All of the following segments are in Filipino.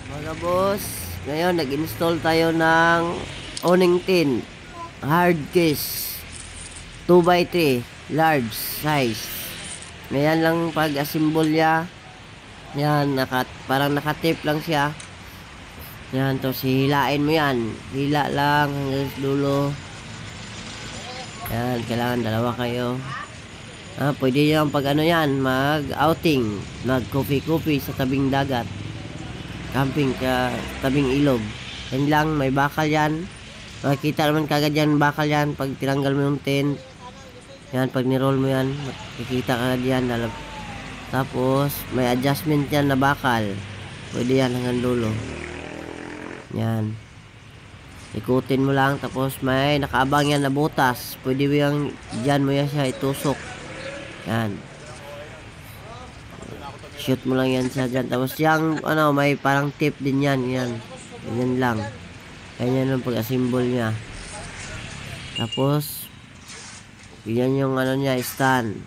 Mga boss, ngayon nag-install tayo ng awning tin, hard case, 2x3, large size. Ngayon lang pag-assemble niya. Yan, parang nakatape lang siya. Yan, to hilain mo yan. Hila lang hanggang dulo. Yan, kailangan dalawa kayo. Pwede yung pag ano yan, mag-outing, mag-coffee-coffee sa tabing dagat. Camping ka tabing ilog. Yan lang, may bakal yan. Makikita naman kagad yan, bakal yan pag tinanggal mo yung tent. Yan, pag niroll mo yan, makikita kagad yan. Tapos may adjustment yan na bakal. Pwede yan hanggang dulo. Yan, ikutin mo lang. Tapos may nakaabang yan na butas. Pwede mo yung dyan mo yan siya itusok. Yan, shoot mo lang yan siya dyan. Tapos yung may parang tip din yan. Yan lang. Ganyan yung pag-assemble nya. Tapos yan yung niya, stand.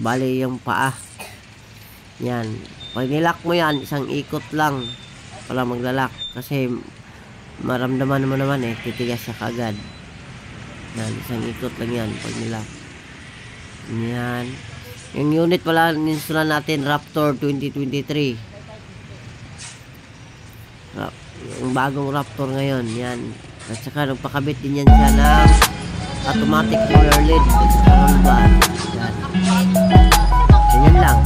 Bali yung paa. Yan, pag nilak mo yan, isang ikot lang pala maglalak. Kasi maramdaman mo naman titigas siya kagad. Yan, isang ikot lang yan pag nilak. Yan. Yung unit pala ninsulan natin, Raptor 2023. Yung bagong Raptor ngayon. Yan. At saka nagpakabit din yan siya ng automatic roller lid. Roll bar. Yan. Ganyan lang.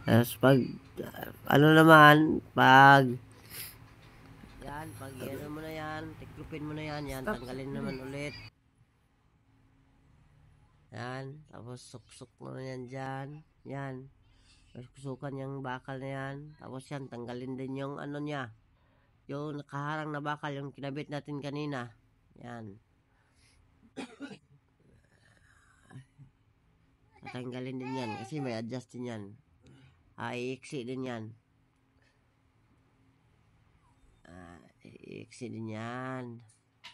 Tapos pag yan, mo na yan, tiklupin mo na yan, tanggalin naman ulit. Yan, tapos suksok mo na yan dyan. Yan, susukan yung bakal na yan. Tapos yan, tanggalin din yung niya, yung nakaharang na bakal, yung kinabit natin kanina. Yan, tatanggalin din yan kasi may adjust din yan. Iiksi din yan. Iiksi din yan.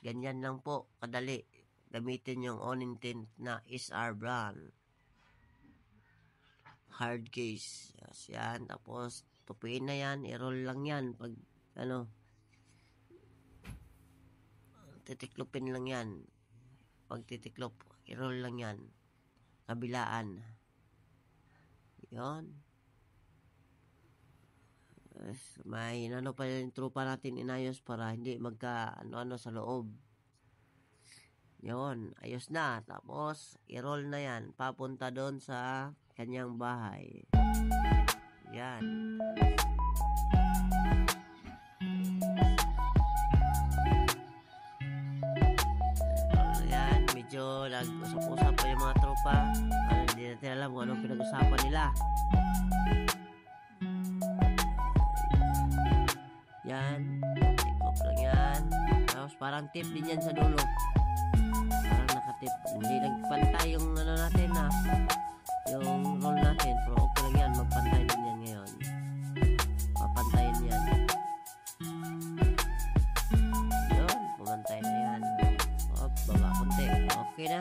Ganyan lang po kadali gamitin yung awning tin na SR brand hard case. Yan, tapos tupiin na yan, i-roll lang yan. Pag titiklopin lang yan. Pag titiklop, i-roll lang yan kabilaan. Yon, may pa yung trupa natin inayos para hindi magka sa loob. Yon, ayos na. Tapos i-roll na yan papunta doon sa kanyang bahay. Yan. Yan, medyo nag-usap-usap pa yung mga tropa. Hindi natin alam kung anong pinag-usapan nila. Yan, tikop lang yan. Tapos parang tip din yan sa dulo. Parang nakatip. Hindi nagpantay yung natin yung roll natin. Pero okay lang yan, magpantay din yan ngayon. Papantayin yan. Yun, pumantay na yan. Baba konti. Okay na.